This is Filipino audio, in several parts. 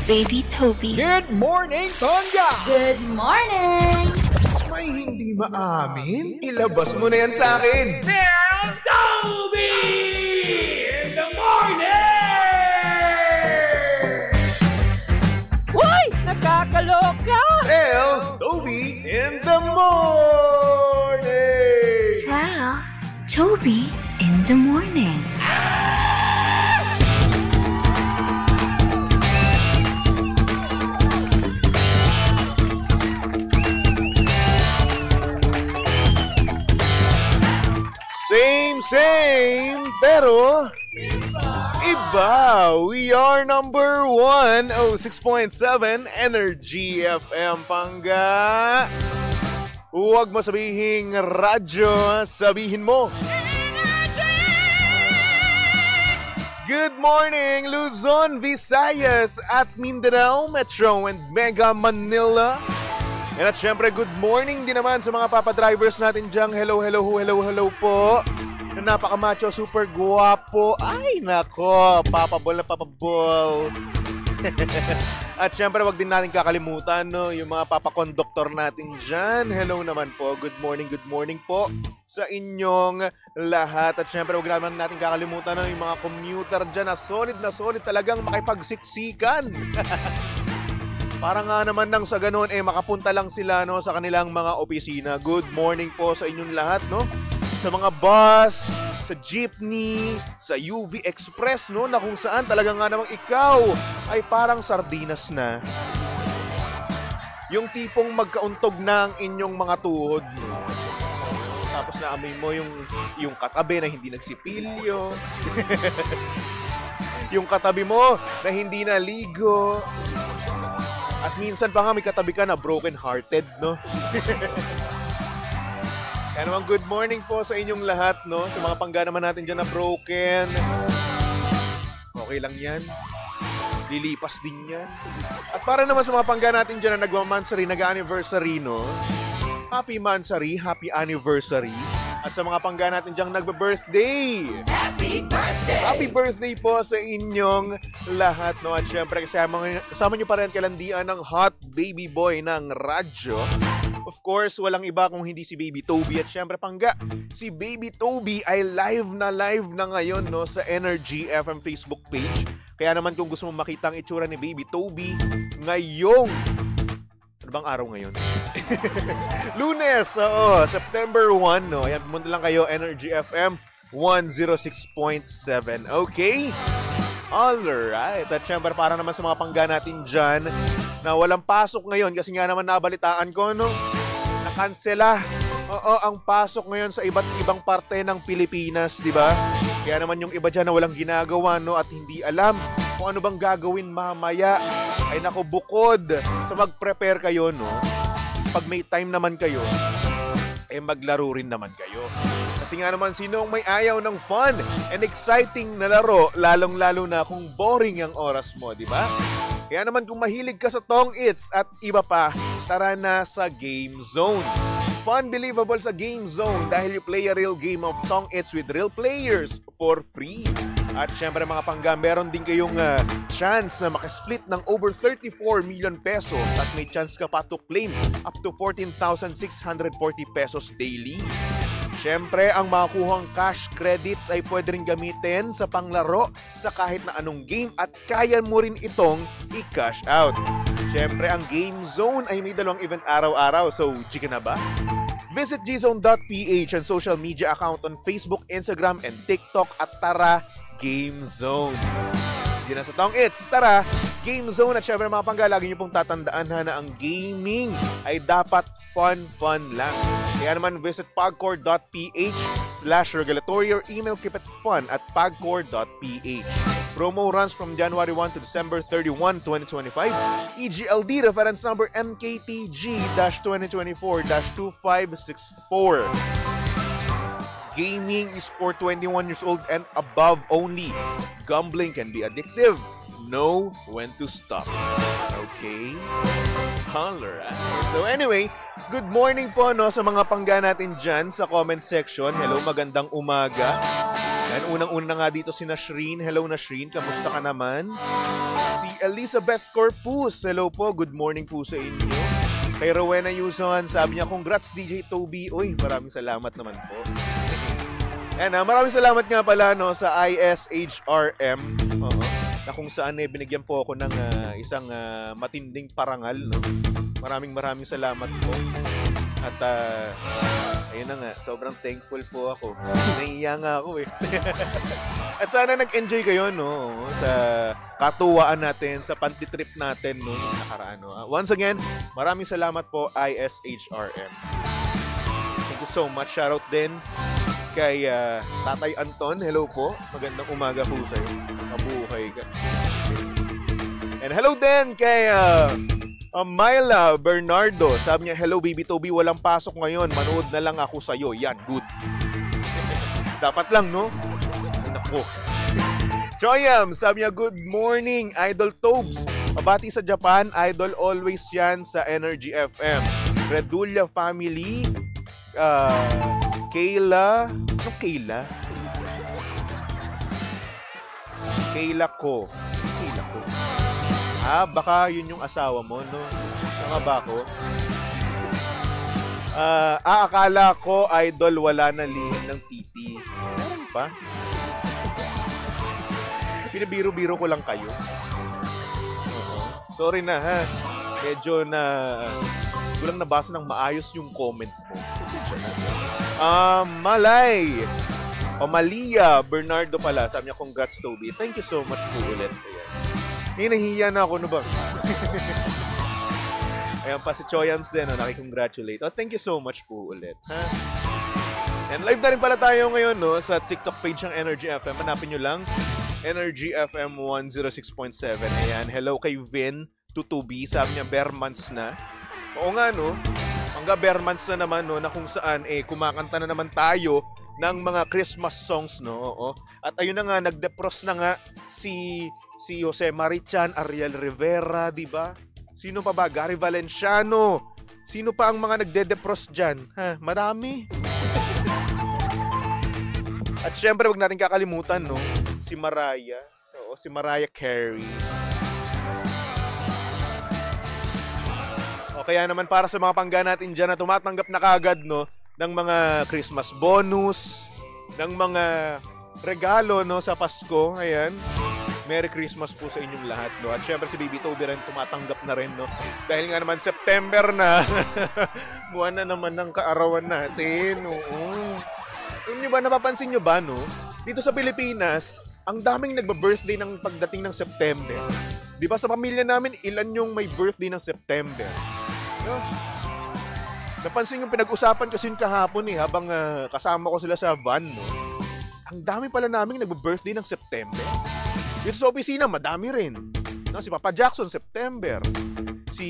Baby Toby. Good morning, Tonga! Good morning! May hindi maamin? Ilabas mo na yan sa akin! Toby! In the morning! Uy! Nakakaloka! Toby in the morning! Tell Toby in the morning. Same, pero iba. We are number 106.7 Energy FM Panga. Huwag mo sabihing radyo, sabihin mo. Good morning, Luzon, Visayas at Mindanao, Metro and Mega Manila. And at syempre, good morning din naman sa mga papadrivers natin dyan. Hello po. Na napaka-macho, super guwapo. Ay, nako, papabol na papabol. At syempre, wag din natin kakalimutan, no, yung mga papakonduktor natin dyan. Hello naman po. Good morning po sa inyong lahat. At syempre, wag naman natin kakalimutan, no, yung mga commuter dyan na solid talagang makipagsiksikan. Para nga naman nang sa ganun, makapunta lang sila, no, sa kanilang mga opisina. Good morning po sa inyong lahat, no? Sa mga bus, sa jeepney, sa UV Express, no, na kung saan talaga nga namang ikaw ay parang sardinas na. Yung tipong magkauntog na ang inyong mga tuhod, no? Tapos naamoy mo yung katabi na hindi nagsipilyo. Yung katabi mo na hindi naligo. At minsan pa nga may katabi ka na broken-hearted, no? Kaya naman good morning po sa inyong lahat, no? Sa mga pangga naman natin dyan na broken. Okay lang yan. Lilipas din yan. At para naman sa mga pangga natin dyan na nagmamansary, nag-anniversary, no? Happy mansary, happy anniversary. At sa mga pangga natin dyan nagbe-birthday. Happy birthday! Happy birthday po sa inyong lahat, no? At syempre kasama nyo pa rin kalandian ng hot baby boy ng radyo. Of course, walang iba kung hindi si Baby Toby. At syempre pangga, si Baby Toby ay live na ngayon, no, sa Energy FM Facebook page. Kaya naman kung gusto mong makita ang itsura ni Baby Toby ngayong ano bang araw ngayon? Lunes, oo, September 1, no? Ayan, pumunta lang kayo, Energy FM 106.7, okay? Alright, at syempre para naman sa mga pangga natin dyan na walang pasok ngayon kasi nga naman nabalitaan ko, no? Nakansela. Oo, ang pasok ngayon sa iba't ibang parte ng Pilipinas, di ba? Kaya naman yung iba dyan na walang ginagawa, no? At hindi alam kung ano bang gagawin mamaya. Ay nako, bukod sa mag-prepare kayo, no? Pag may time naman kayo, maglaro rin naman kayo. Kasi nga naman, sino may ayaw ng fun and exciting na laro, lalong-lalo na kung boring ang oras mo, di ba? Kaya naman kung mahilig ka sa Tong Its at iba pa, tara na sa Game Zone. Fun, believable sa Game Zone dahil you play a real game of Tong Its with real players for free. At syempre mga pangga, meron din kayong chance na makasplit ng over 34 million pesos at may chance ka pa to claim up to 14,640 pesos daily. Syempre, ang makuhang cash credits ay pwede rin gamitin sa panglaro sa kahit na anong game at kaya mo rin itong i-cash out. Syempre, ang Game Zone ay may dalawang event araw-araw, so chika na ba? Visit gzone.ph and social media account on Facebook, Instagram, and TikTok at tara, Game Zone. Diyan na sa Tong Its, tara, Game Zone. At syempre mga pangga, lagi nyo pong tatandaan na ang gaming ay dapat fun lang. Kaya naman visit pagcore.ph/regulatory or email keepitfun@pagcore.ph. Promo runs from January 1 to December 31, 2025. EGLD reference number MKTG-2024-2564. Gaming is for 21 years old and above only. Gambling can be addictive. Know when to stop. Okay? Alright. So anyway, good morning po, no, sa mga pangga natin dyan sa comment section. Hello, magandang umaga. And unang-una nga dito si Nashreen. Hello Nashreen, kamusta ka naman? Si Elizabeth Corpus. Hello po, good morning po sa inyo. Kay Rowena Yuson, sabi niya, congrats DJ Toby. Uy, maraming salamat naman po. And maraming salamat nga pala no, sa ISHRM. Na kung saan binigyan po ako ng isang matinding parangal. No? Maraming salamat po. At ayun na nga, sobrang thankful po ako. Nahiya nga ako eh. At sana nag-enjoy kayo no, sa katuwaan natin, sa pantitrip natin no, yung nakaraan. No? Once again, maraming salamat po ISHRM. Thank you so much. Shoutout din kay Tatay Anton. Hello po. Magandang umaga po sa'yo. Mabuhay ka. And hello din kay Myla Bernardo. Sabi niya, hello baby Toby, walang pasok ngayon. Manood na lang ako sa'yo. Yan, good. Dapat lang, no? Ay, naku. Choyam, sabi niya, good morning, Idol Tobes. Pabati sa Japan, Idol always yan sa Energy FM. Redulla family, Kayla. Anong Kayla? Kayla ko. Baka yun yung asawa mo, no? Tama ba ako? Akala ko, Idol, wala na lihim ng titi. Meron pa? Pinabiro-biro ko lang kayo. Sorry na, ha? Medyo na... Hindi ko lang nabasa ng maayos yung comment mo. Malay! Malia Bernardo pala. Sabi niya, congrats, Toby. Thank you so much po ulit. Nahihiya na ako, no ba? Ayan pa si Choyams din, nakikongratulate. Thank you so much po ulit. Ha? And live na rin pala tayo ngayon no, sa TikTok page ng Energy FM. Hanapin nyo lang, Energy FM 106.7. Ayan, hello kay Vin Tutubi. Sabi niya, bare months na. Oo nga, no? Hangga bare months na naman, no, na kung saan, kumakanta na naman tayo ng mga Christmas songs, no? Oo. At ayun na nga, nagdepros na nga si Jose Marichan, Ariel Rivera, di ba? Sino pa ba? Gary Valenciano. Sino pa ang mga nagde-defrost dyan? Ha? Marami. At syempre, wag natin kakalimutan, no? Si Mariah. Oo, si Mariah Carey. O kaya naman para sa mga pangga natin dyan na tumatanggap na kagad, no? Ng mga Christmas bonus, ng mga regalo, no? Sa Pasko. Ayan. Merry Christmas po sa inyong lahat, no? At syempre si Baby Toby rin tumatanggap na rin, no? Dahil nga naman September na. Buwan na naman ng kaarawan natin, oo. Alam nyo ba, napapansin nyo ba, no? Dito sa Pilipinas, ang daming nagba-birthday ng pagdating ng September. Di ba sa pamilya namin, ilan yung may birthday ng September? No? Napansin yung pinag-usapan kasi kahapon habang kasama ko sila sa van, no? Ang dami pala naming nagba-birthday ng September. Dito sa opisina, madami rin. No, si Papa Jackson, September. Si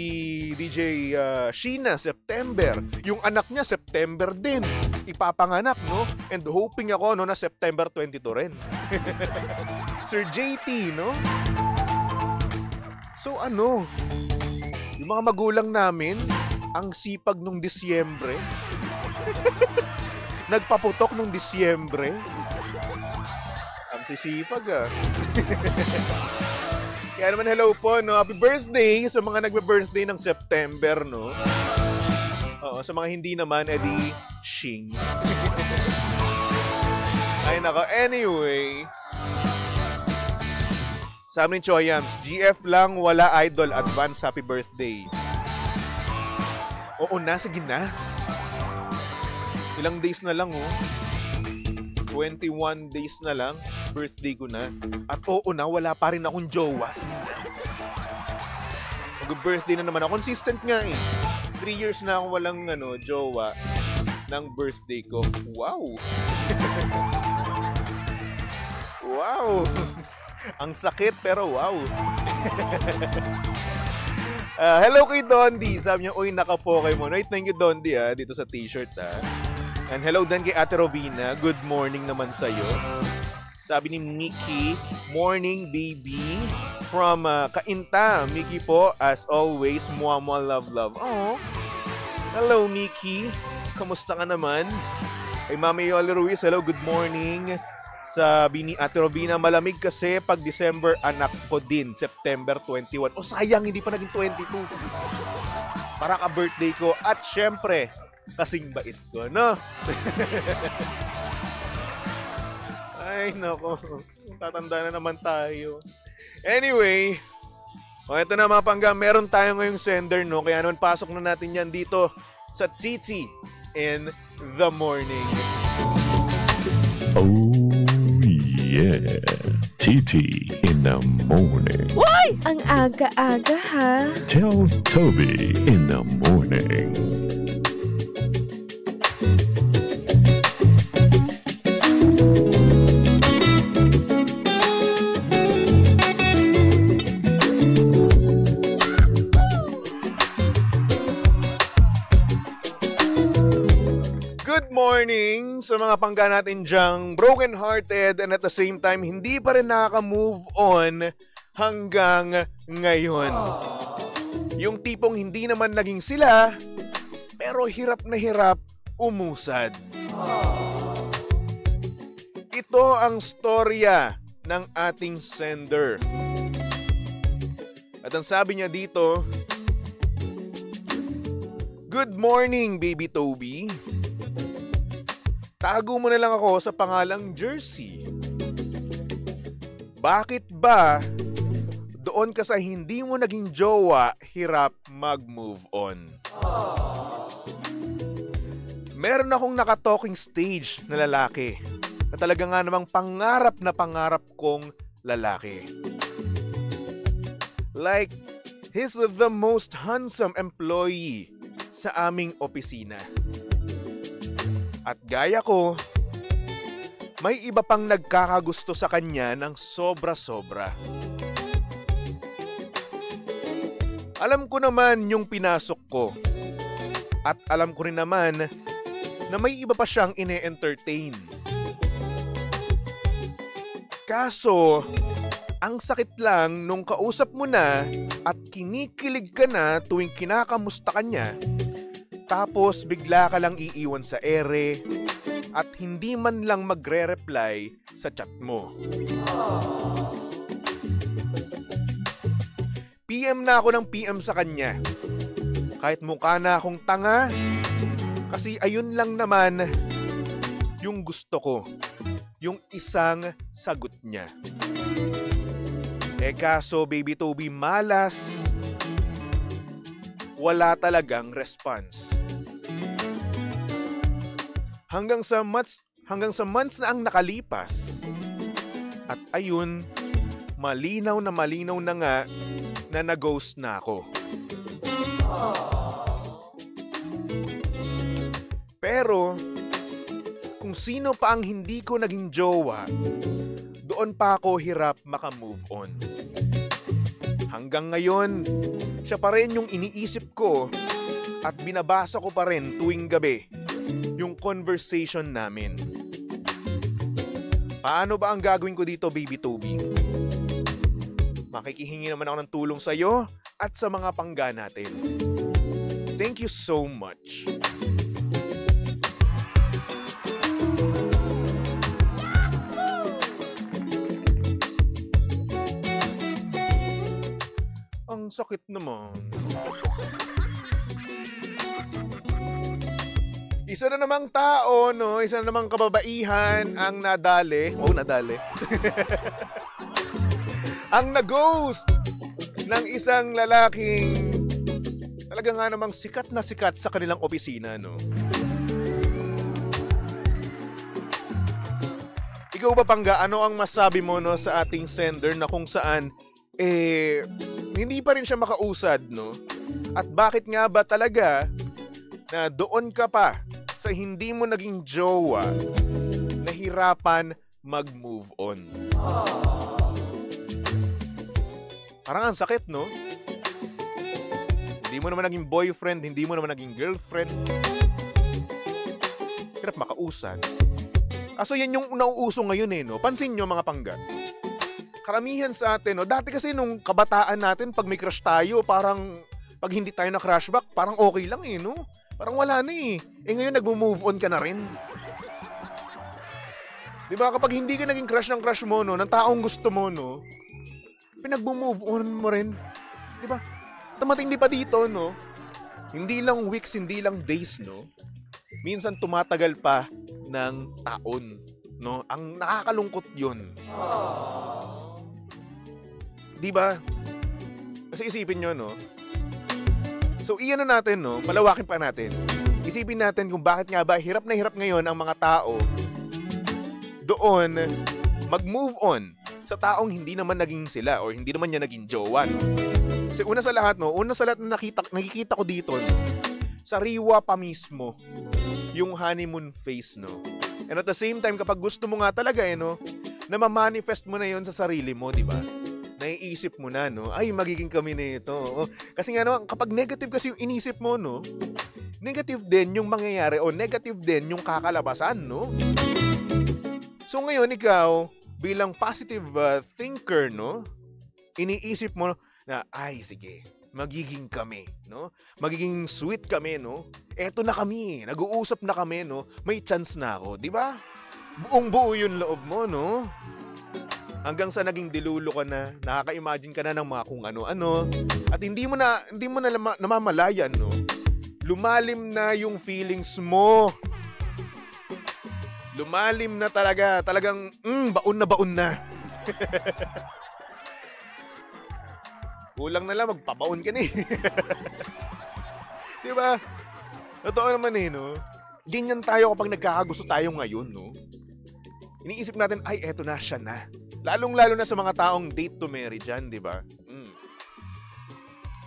DJ Sheena, September. Yung anak niya, September din. Ipapanganak, no? And hoping ako, no, na September 22 rin. Sir JT, no? So ano, yung mga magulang namin, ang sipag nung Disyembre. Nagpaputok nung Disyembre. Ang sisipag, Kaya naman hello po, no? Happy birthday sa mga nagbe-birthday ng September, no? Oo, sa mga hindi naman, edi shing. Ay nako, anyway. Sabi ni Choyams, GF lang, wala Idol, advance happy birthday. Oo na, sige na. Ilang days na lang, 21 days na lang, birthday ko na. At oo na, wala pa rin akong jowa. Sige na. Mag-birthday na naman ako. Consistent nga 3 years na akong walang jowa ng birthday ko. Wow! Wow! Ang sakit pero wow! Hello kay Dondi. Sabi niya, uy, naka-Pokemon. Right, thank you Dondi dito sa t-shirt And hello din kay Ate Rovina. Good morning naman sa'yo. Sabi ni Mickey, morning baby. From Kainta. Mickey po, as always, mua love love. Oh, hello Mickey. Kamusta ka naman? Kay Mami Yoli Ruiz, hello, good morning. Sabi ni Ate Robina, malamig kasi pag December anak ko din, September 21. O sayang, hindi pa naging 22. Para ka-birthday ko. At syempre, kasing bait ko, no? Ay, nako. Tatanda na naman tayo. Anyway, ito na mga pangga, meron tayo ngayong sender, no? Kaya naman pasok na natin yan dito sa Titi in the Morning. Oh yeah, Titi in the Morning. Ang aga-aga ha. Tell Toby in the Morning. Good morning sa mga pangga natin dyang broken-hearted and at the same time hindi pa rin nakaka-move on hanggang ngayon. Yung tipong hindi naman naging sila pero hirap na hirap umusad. Ito ang storya ng ating sender. At ang sabi niya dito, "Good morning, baby Toby. Tago mo na lang ako sa pangalang Jersey. Bakit ba doon ka sa hindi mo naging jowa hirap mag-move on?" Meron akong naka-talking stage na lalaki na talaga nga namang pangarap kong lalaki. Like, he's the most handsome employee sa aming opisina. At gaya ko, may iba pang nagkakagusto sa kanya ng sobra-sobra. Alam ko naman yung pinasok ko. At alam ko rin naman na may iba pa siyang ine-entertain. Kaso, ang sakit lang nung kausap mo na at kinikilig ka na tuwing kinakamusta ka niya, tapos bigla ka lang iiwan sa ere at hindi man lang magre-reply sa chat mo. PM na ako ng PM sa kanya. Kahit mukha na akong tanga, kasi ayun lang naman yung gusto ko. Yung isang sagot niya. Kaso baby Toby, malas. Wala talagang response. Hanggang sa months na ang nakalipas. At ayun, malinaw na nga na nag-ghost na ako. Pero, kung sino pa ang hindi ko naging jowa, doon pa ako hirap maka-move on. Hanggang ngayon, siya pa rin yung iniisip ko at binabasa ko pa rin tuwing gabi yung conversation namin. Paano ba ang gagawin ko dito, baby Toby? Makikihingi naman ako ng tulong sa iyo at sa mga pangga natin. Thank you so much. Ang sakit naman. Isa na namang tao, no? Isa na namang kababaihan ang nadali. Oh, nadali. Ang nag-ghost ng isang lalaking talaga nga namang sikat na sikat sa kanilang opisina, no? Ikaw ba, Pangga, ano ang masabi mo, no, sa ating sender na kung saan hindi pa rin siya makausad, no? At bakit nga ba talaga na doon ka pa sa hindi mo naging jowa nahirapan mag-move on? Parang ang sakit, no? Hindi mo naman naging boyfriend, hindi mo naman naging girlfriend. Hirap makausad. Kaso yan yung nauuso ngayon, no? Pansin nyo, mga Pangga. Karamihan sa atin, no? Dati kasi nung kabataan natin, pag may crush tayo, parang pag hindi tayo na crush back, parang okay lang, no? Parang wala na, eh. Ngayon nag-move on ka na rin. Di ba? Kapag hindi ka naging crush ng crush mo, no, ng taong gusto mo, no, pinag-move on mo rin. Di ba? Tumating di pa dito, no? Hindi lang weeks, hindi lang days, no? Minsan tumatagal pa ng taon, no? Ang nakakalungkot yun. Di ba? Kasi isipin nyo, no? So, iyan na natin, no? Palawakin pa natin. Isipin natin kung bakit nga ba hirap na hirap ngayon ang mga tao doon mag-move on sa taong hindi naman naging sila or hindi naman niya naging jowa, no? Kasi una sa lahat na nakikita ko dito, no? Sariwa pa mismo yung honeymoon phase, no? And at the same time, kapag gusto mo nga talaga, no? Na ma-manifest mo na yon sa sarili mo, di ba? Naiisip mo na, no? Ay, magiging kami nito. Oh, kasi nga, no? Kapag negative kasi yung inisip mo, no? Negative din yung mangyayari o negative din yung kakalabasan, no? So ngayon ikaw, bilang positive thinker, no? Iniisip mo na, ay sige, magiging kami, no? Magiging sweet kami, no? Eto na kami, nag-uusap na kami, no? May chance na ako, di ba? Buong-buo yung loob mo, no? Hanggang sa naging dilulo ka na, nakaka-imagine ka na ng mga kung ano-ano, at hindi mo na namamalayan, no? Lumalim na yung feelings mo. Lumalim na talaga. Talagang, baon na. Kulang na lang, magpabaon ka na eh. Diba? Totoo naman eh, no? Ganyan tayo kapag nagkakagusto tayo ngayon, no? Iniisip natin, ay, eto na, siya na. Lalong-lalo na sa mga taong date to marry dyan, diba?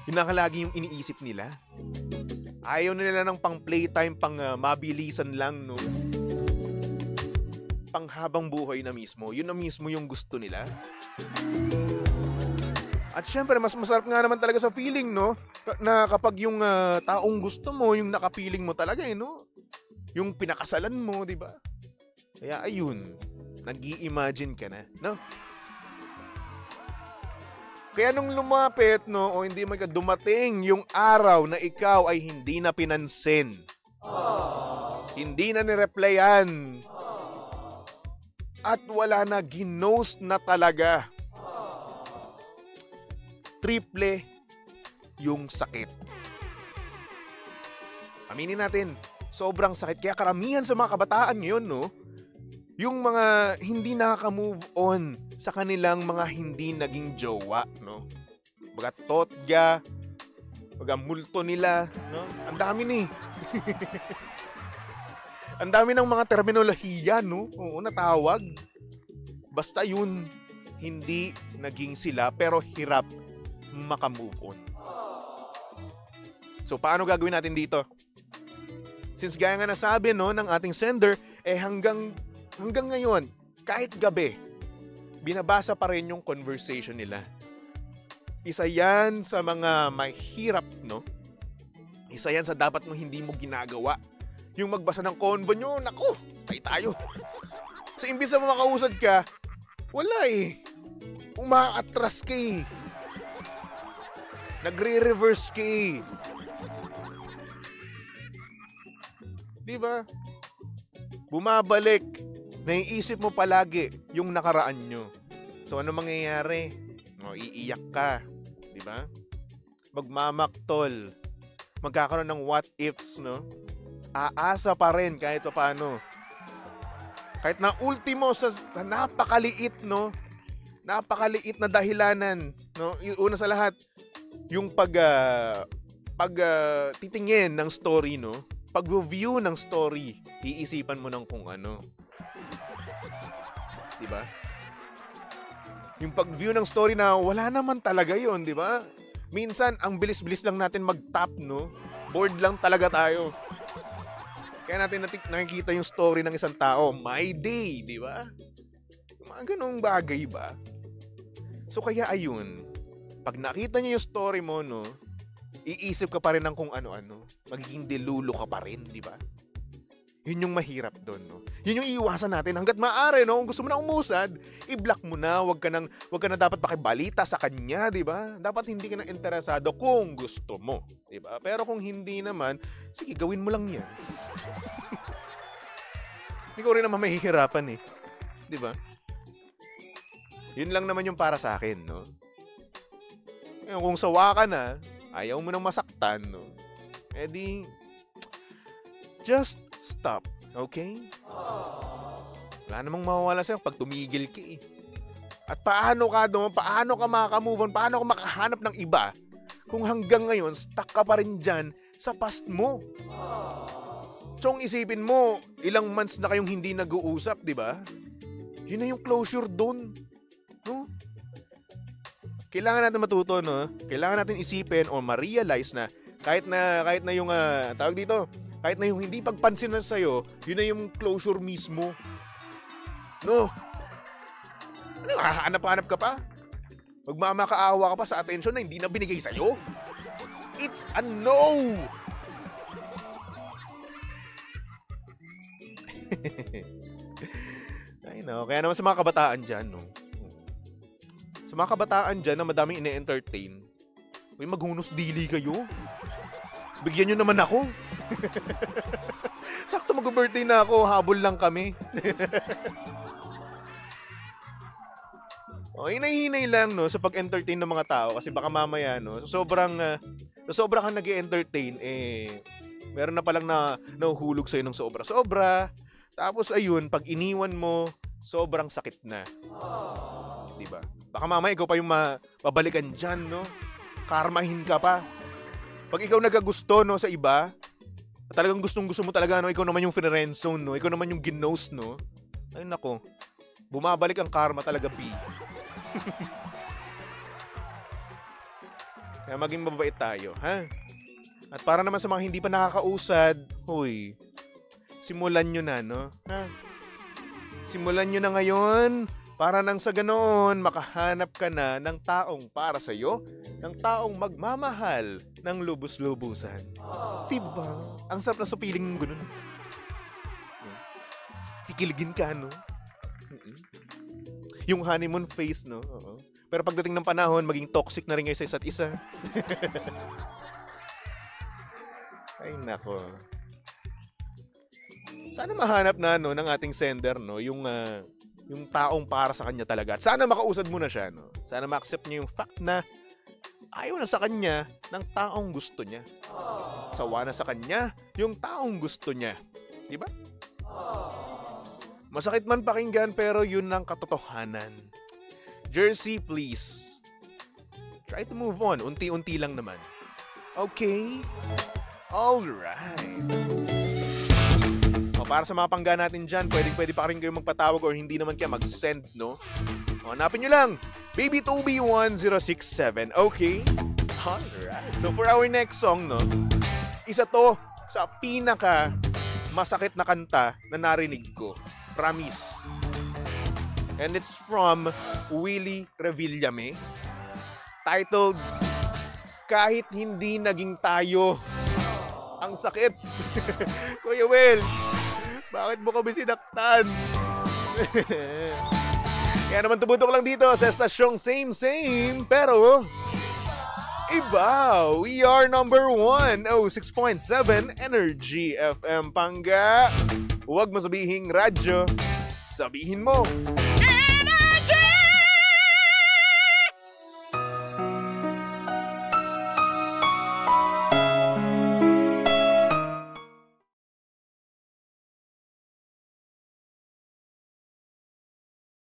Yun na lagi yung iniisip nila. Ayaw nila ng pang playtime, pang mabilisan lang, no? Panghabang buhay na mismo. Yun na mismo yung gusto nila. At syempre, mas masarap nga naman talaga sa feeling, no? Na kapag yung taong gusto mo, yung nakapiling mo talaga, no? Yung pinakasalan mo, di ba? Kaya ayun, nag-i-imagine ka na, no? Kaya nung lumapit, no, o hindi man dumating yung araw na ikaw ay hindi na pinansin. Hindi na nireplyan. At wala na, ginost na talaga. Triple yung sakit. Aminin natin, sobrang sakit. Kaya karamihan sa mga kabataan ngayon, no, yung mga hindi nakaka-move on sa kanilang mga hindi naging jowa, no? Baga totga, baga multo nila, no? Ang dami ni. Ang dami ng mga terminolohiya, no? Oo, natawag. Basta yun, hindi naging sila pero hirap maka-move on. So, paano gagawin natin dito? Since gaya nga nasabi, no, ng ating sender, hanggang ngayon, kahit gabi, binabasa pa rin yung conversation nila. Isa yan sa mga mahirap, no? Isa yan sa dapat mo hindi mo ginagawa. Yung magbasa ng convo nyo, naku, tayo. Sa imbis na makausad ka, wala eh. Umaatras ka eh. Nagre-reverse ka eh. Diba? Bumabalik. Naiisip mo palagi yung nakaraan nyo. So ano mangyayari? Iiyak ka. Diba? Magmamaktol. Magkakaroon ng what ifs, no? Aasa pa rin kahit paano. Kahit na ultimo sa napakaliit, no? Napakaliit na dahilanan, no? Una sa lahat, yung titingin ng story, no? Pag-view ng story, iisipan mo ng kung ano. Diba? Yung pag-view ng story na wala naman talaga yon, diba? Minsan, ang bilis-bilis lang natin mag-tap, no? Bored lang talaga tayo. Kaya natin nakikita yung story ng isang tao. My day, di ba? Mga ganong bagay ba? So kaya ayun, pag nakita niyo yung story mo, no, iisip ka pa rin ng kung ano-ano. Magiging dilulo ka pa rin, di ba? Yun yung mahirap doon, no? Yun yung iiwasan natin. Hanggat maaari, no? Kung gusto mo na umusad, i-block mo na. Huwag ka na dapat pakibalita sa kanya, di ba? Dapat hindi ka na interesado kung gusto mo, di ba? Pero kung hindi naman, sige, gawin mo lang yan. Hindi ko rin naman mahihirapan eh. Di ba? Yun lang naman yung para sa akin, no? Kung sawa ka na, ayaw mo nang masaktan, no? Eh di, just stop, okay? Wala namang mawawala sa'yo pag tumigil ka eh. At paano ka doon? Paano ka maka-move on? Paano ka makahanap ng iba? Kung hanggang ngayon, stuck ka pa rin dyan sa past mo. So, isipin mo, ilang months na kayong hindi nag-uusap, di ba? Yun na yung closure doon. No? Kailangan natin matuto, no? Kailangan natin isipin o ma-realize na kahit na yung, tawag dito, kahit na yung hindi pagpansin na sa'yo, yun na yung closure mismo. No? Ano, hahanap-hanap ka pa? Magmamakaawa ka pa sa attention na hindi na binigay sa'yo? It's a no! I know. Kaya naman sa mga kabataan dyan, no? Sa mga kabataan dyan na madaming ine-entertain, may maghunos dili kayo. Bigyan nyo naman ako. Sakto mag-birthday na ako, habol lang kami. Hinay-hinay lang, no, sa pag-entertain ng mga tao kasi baka mamaya, no, sobrang kang nag-entertain, meron na palang nahuhulog sa'yo ng sobra-sobra. Tapos ayun, pag iniwan mo, sobrang sakit na. Diba? Baka mamaya ikaw pa yung mabalikan dyan, no? Karmahin ka pa. Pag ikaw nagagusto, no, sa iba, talagang gustong-gusto mo talaga, no, ikaw naman yung friendzone, no? Ikaw naman yung ginost, no? Ay nako, bumabalik ang karma talaga, B. Kaya maging mababait tayo, ha? At para naman sa mga hindi pa nakakausad, huy, simulan nyo na, no? Ha? Simulan nyo na ngayon para nang sa ganoon, makahanap ka na ng taong para sa'yo, ng taong magmamahal ng lubos-lubusan. Diba? Ang sarap na sa feeling ng gano'n. Kikiligin ka, no? Yung honeymoon phase, no? Oo. Pero pagdating ng panahon, maging toxic na rin kayo sa isa't isa. Ay, nako. Sana mahanap na, no, ng ating sender, no, yung taong para sa kanya talaga. At sana makausad mo na siya, no? Sana ma-accept niya yung fact na ayaw na sa kanya ng taong gusto niya. Sawa na sa kanya yung taong gusto niya. Diba? Masakit man pakinggan pero yun ang katotohanan. Jersey, please. Try to move on. Unti-unti lang naman. Okay? Alright. Para sa mga pangga natin dyan, pwede pa rin kayo magpatawag or hindi naman kaya mag-send, no? Hanapin nyo lang. Baby Toby 1067. Okay? Alright. So for our next song, no? Isa to sa pinaka masakit na kanta na narinig ko. Promise. And it's from Willie Revillame. Titled, Kahit Hindi Naging Tayo. Ang sakit. Kuya Will, bakit mo kami sinaktan? Kaya naman tumutok lang dito sa estasyong same, pero iba. We are number 106.7 Energy FM Pangga. Huwag mo sabihing radyo, sabihin mo.